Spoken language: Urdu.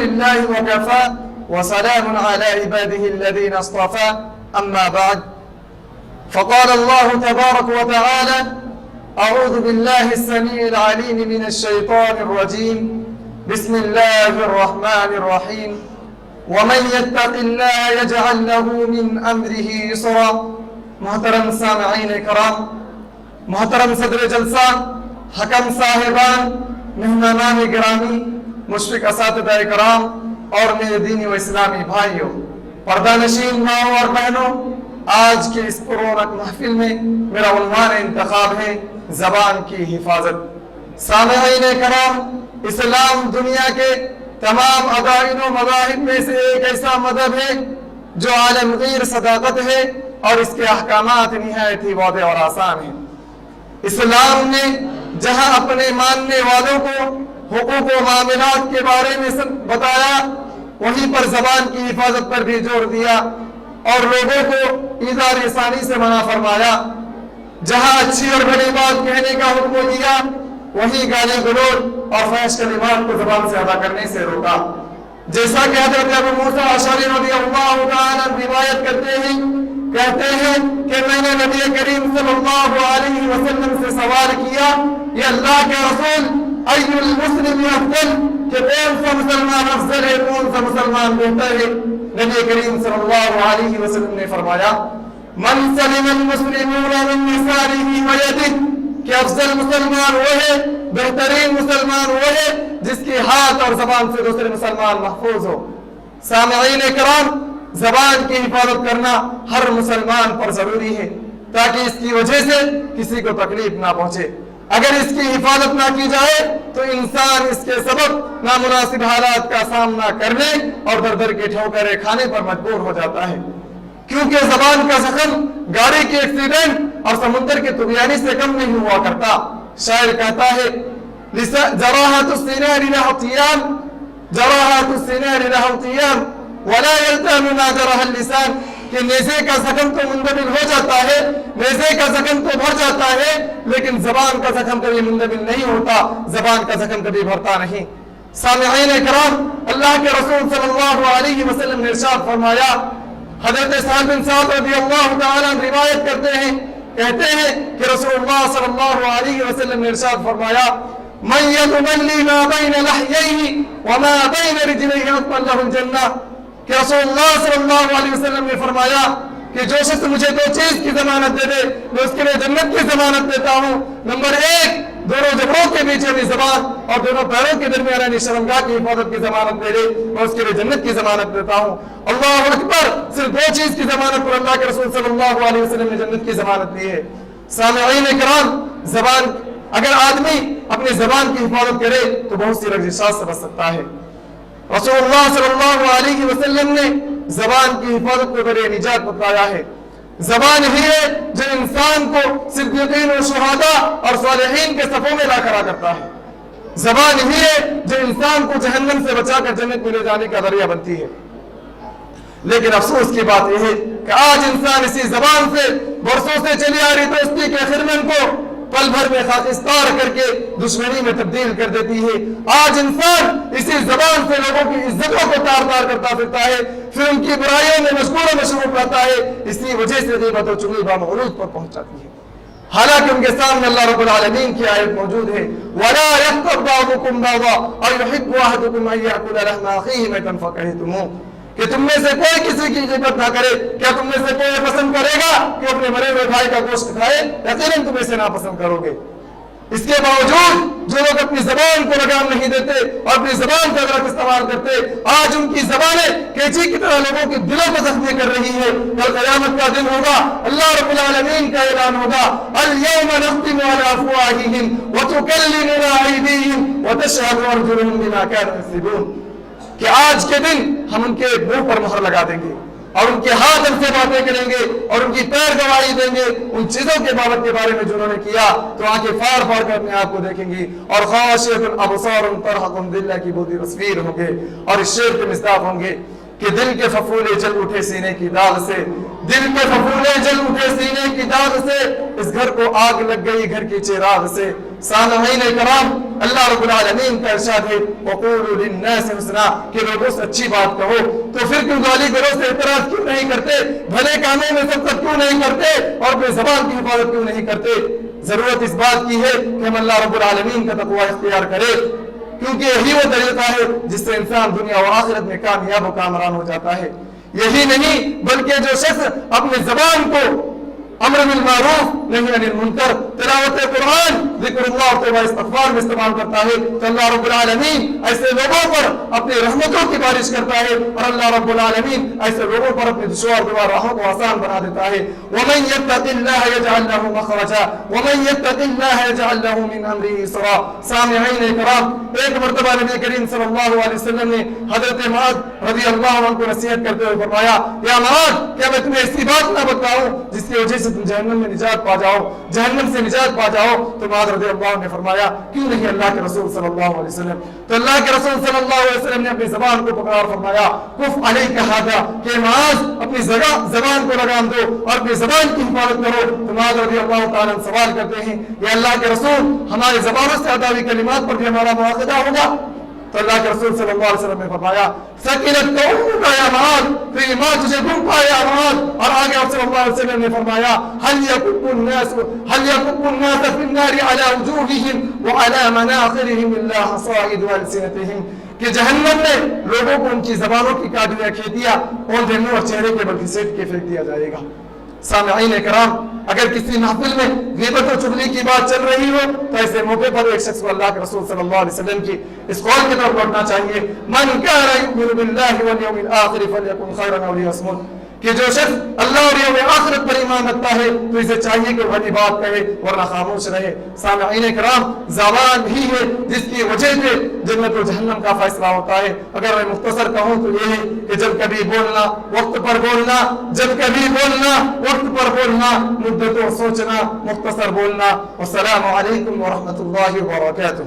لله وكفى وسلام على عباده الذين اصطفى أما بعد فقال الله تبارك وتعالى أعوذ بالله السميع العليم من الشيطان الرجيم بسم الله الرحمن الرحيم ومن يتق الله يجعل له من أمره يسرا. محترم سامعین کرام، محترم صدر جلسہ، حکم صاحبان، مہمانان گرامی، مشفق اساتذہ کرام اور میرے دینی و اسلامی بھائیوں، پردہ نشین ماؤں اور بہنوں، آج کے اس پررونق محفل میں میرا عنوان انتخاب ہے زبان کی حفاظت. سامعین کرام، اسلام دنیا کے تمام عقائد و مذاہب میں سے ایک ایسا مذہب ہے جو عالمگیر صداقت ہے اور اس کے احکامات نہایت ہی واضح اور آسان ہیں. اسلام نے جہاں اپنے ماننے والوں کو حقوق و معاملات کے بارے میں بتایا، وہیں پر زبان کی حفاظت پر بھی زور دیا اور لوگوں کو ایذا لسانی سے منع فرمایا. جہاں اچھی اور بڑی بات کہنے کا حکم دیا، وہیں گالی گلوچ اور فحش کلمات کو زبان سے ادا کرنے سے روکا. جیسا کہ حضرت ابو موسیٰ اشعری رضی اللہ تعالیٰ روایت کہتے ہیں کہ میں نے نبی کریم صلی اللہ علیہ وسلم سے سوال کیا، یہ اللہ کے رسول، ای المسلم افضل، کہ کون سا مسلمان افضل ہے، کون سا مسلمان بہتر ہے؟ نبی کریم صلی اللہ علیہ وسلم نے فرمایا من سلم المسلمون من لسانه ويده، کہ افضل مسلمان وہ ہے، بہترین مسلمان وہ ہے جس کی ہاتھ اور زبان سے دوسرے مسلمان محفوظ ہو. سامعین کرام، زبان کی حفاظت کرنا ہر مسلمان پر ضروری ہے تاکہ اس کی وجہ سے کسی کو تکلیف نہ پہنچے. اگر اس کی حفاظت نہ کی جائے تو انسان اس کے سبب نامناسب حالات کا سامنا کرنے اور در در کے ٹھوکریں کھانے پر مجبور ہو جاتا ہے، کیونکہ زبان کا زخم گاڑی کے ایکسیڈنٹ اور سمندر کے طغیانی سے کم نہیں ہوا کرتا. شاعر کہتا ہے جراحت السنان له طيام، جراحت السنان له طيام ولا يلتئم ما جرح اللسان، کہ نیزے کا زخم تو مندمل ہو جاتا ہے، نیزے کا زخم تو بھر جاتا ہے، لیکن زبان کا زخم کبھی مندمل نہیں ہوتا، زبان کا زخم کبھی بھرتا نہیں. سامعین کرام، اللہ کے رسول صلی اللہ علیہ وسلم نے ارشاد فرمایا، حضرت سعد بن سعد رضی اللہ تعالیٰ روایت کرتے ہیں، کہتے ہیں کہ رسول اللہ صلی اللہ علیہ وسلم نے ارشاد فرمایا من يضمن لي ما بين لحييه وما بين رجليه اضمن له الجنہ، کہ رسول اللہ صلی اللہ علیہ وسلم نے فرمایا کہ جو شخص مجھے دو چیز کی ضمانت دے دے میں اس کے لیے جنت کی ضمانت دیتا ہوں. نمبر ایک، دونوں جبڑوں کے بیچ میں زبان اور دونوں پیروں کے درمیان شرمگاہ کی حفاظت کی ضمانت دے دے میں اس کے لیے جنت کی ضمانت دیتا ہوں. اللہ اکبر، صرف دو چیز کی ضمانت پر اللہ کے رسول صلی اللہ علیہ وسلم نے جنت کی ضمانت دی ہے. سامعین کرام، زبان، اگر آدمی اپنی زبان کی حفاظت کرے تو بہت سی لغزشات سے بچ سکتا ہے. رسول اللہ صلی اللہ علیہ وسلم نے زبان کی حفاظت کو ذریعہ نجات بتایا ہے. زبان ہی ہے جو انسان کو صدیقین و شہداء اور صالحین کے صفوں میں لا کرا کرتا ہے. زبان ہی ہے جو انسان کو جہنم سے بچا کر جنت میں لے جانے کا ذریعہ بنتی ہے. لیکن افسوس کی بات یہ ہے کہ آج انسان اسی زبان سے برسوں سے چلی آ رہی دوستی کے خرمن کو پل بھر میں خاکستار کر کے دشمنی میں تبدیل کر دیتی ہے. آج انسان اسی زبان سے لوگوں کی عزتوں کو تار تار کرتا پھرتا ہے، پھر ان کی برائیوں میں مشغول و مشروف رہتا ہے. اسی وجہ سے غیبت و چغلی بامعروج پر پہنچ جاتی ہے، حالانکہ ان کے سامنے اللہ رب العالمین کی آیت موجود ہے وَلَا يَغْتَبْ بَعْضُكُمْ بَعْضًا أَيُحِبُّ أَحَدُكُمْ أَن يَأْكُلَ لَحْمَ أَخِيهِ مَيْتًا فَكَرِهْتُمُوهُ، کہ تم میں سے کوئی کسی کی غیبت نہ کرے. کیا تم میں سے کوئی پسند کرے گا کہ اپنے مرے ہوئے بھائی کا گوشت کھائے؟ یقیناً تم اسے ناپسند کرو گے. اس کے باوجود جو لوگ اپنی زبان کو لگام نہیں دیتے اور اپنی زبان کا غلط استعمال کرتے، آج ان کی زبانیں کینچی کی طرح لوگوں کے دلوں کو زخمی کر رہی ہے. کل قیامت کا دن ہوگا، اللہ رب العالمین کا اعلان ہوگا اليوم نختم على افواههم وتكلمنا ايديهم وتشهد ارجلهم بما كانوا يكسبون، کہ آج کے دن ہم ان کے منہ پر مہر لگا دیں گے اور ان کے ہاتھ ہم سے باتیں کریں گے اور ان کی پیر گواہی دیں گے ان چیزوں کے بابت کے بارے میں جو انہوں نے کیا. تو آنکھیں پھاڑ پھاڑ کر اپنے آپ کو دیکھیں گی اور خاشعۃ ابصار ترہقہم ذلہ کی بودی تصویر ہوں گے اور اس شعر کے مصداق ہوں گے کہ دل کے پھپھولے جل اٹھے سینے کی داغ سے، دل کے پھپھولے جل اٹھے سینے کی داغ سے، اس گھر کو آگ لگ گئی گھر کی چراغ سے. سامعین کرام، اللہ رب العالمین کا ارشاد ہے وقولوا للناس حسنا کہ لوگوں سے اچھی بات کہو، تو پھر کیوں گالی گلوچ سے اعتراض کیوں نہیں کرتے؟ بھلے کاموں میں سبقت کیوں نہیں کرتے؟ اور اپنی زبان کی حفاظت کیوں نہیں کرتے؟ ضرورت اس بات کی ہے کہ ہم اللہ رب العالمین کا تقوی اختیار کرے، کیونکہ یہی وہ طریقہ ہے جس سے انسان دنیا و آخرت میں کامیاب و کامران ہو جاتا ہے۔ یہی نہیں بلکہ جو شخص اپنی زبان کو امر بالمعروف نہی عن المنکر، تلاوت قرآن، ذکر اللہ توبہ استغفار میں استعمال کرتا ہے تو اللہ رب العالمین ایسے لوگوں پر اپنی رحمتوں کی بارش کرتا ہے، اور اللہ رب العالمین ایسے لوگوں پر اپنی دشوار راہوں کو آسان بنا دیتا ہے۔ ومن يتق الله يجعل له مخرجا ومن يتق الله يجعل له من امره يسرا۔ سامعین کرام، ایک مرتبہ نبی کریم صلی اللہ علیہ وسلم نے حضرت معاذ رضی اللہ عنہ کو نصیحت کرتے ہوئے فرمایا، یا معاذ کیا میں تمہیں ایسی بات نہ بتاؤں جس کی وجہ سے تم جہنم میں نجات پا جاؤ، جہنم سے نجات پا جاؤ؟ تو معاذ رضی اللہ عنہ نے فرمایا کیوں نہیں اللہ کے رسول صلی اللہ علیہ وسلم؟ تو اللہ کے رسول صلی اللہ علیہ وسلم نے اپنی زبان کو پکڑا اور فرمایا کف علیک ھذا، کہ معاذ اپنی زبان کو لگام دو اور اپنی زبان کی حفاظت کرو۔ تو معاذ رضی اللہ تعالیٰ سوال کرتے ہیں یا اللہ کے رسول ہماری زبانوں سے ادا ہوئی کلمات پر بھی ہمارا مواخذہ ہوگا؟ تو اللہ کے رسول صلی اللہ علیہ وسلم نے فرمایا سکینت قومک یا معاذ، پھر ماں تجھے گم پائے یا معاذ۔ اور آگے آپ صلی اللہ علیہ وسلم نے فرمایا هل يكب الناس في النار على وجوههم وعلى مناخرهم الا حصائد ألسنتهم، کہ جہنم میں لوگوں کو ان کی زبانوں کی کاٹی ہوئی کھیتیاں اور منہ اور چہرے کے بل گھسیٹ کے پھینک دیا جائے گا۔ سامعین کرام، اگر کسی محفل میں غیبت و چغلی کی بات چل رہی ہو تو ایسے موقع پر ایک شخص کو اللہ کے رسول صلی اللہ علیہ وسلم کی اس قول کی طرف لوٹنا چاہیے من کان یؤمن باللہ والیوم الآخر فلیکن خیرا او لیصمت، کہ جو شخص اللہ اور یوم آخرت پر ایمان رکھتا ہے تو اسے چاہیے کہ وہ بھلی بات کہے ورنہ خاموش رہے۔ سامعین کرام، زبان ہی ہے جس کی وجہ سے جنت و جہنم کا فیصلہ ہوتا ہے۔ اگر میں مختصر کہوں تو یہ ہے کہ جب کبھی بولنا وقت پر بولنا، جب کبھی بولنا وقت پر بولنا، مدتوں سوچنا، مختصر بولنا۔ والسلام علیکم ورحمۃ اللہ وبرکاتہ۔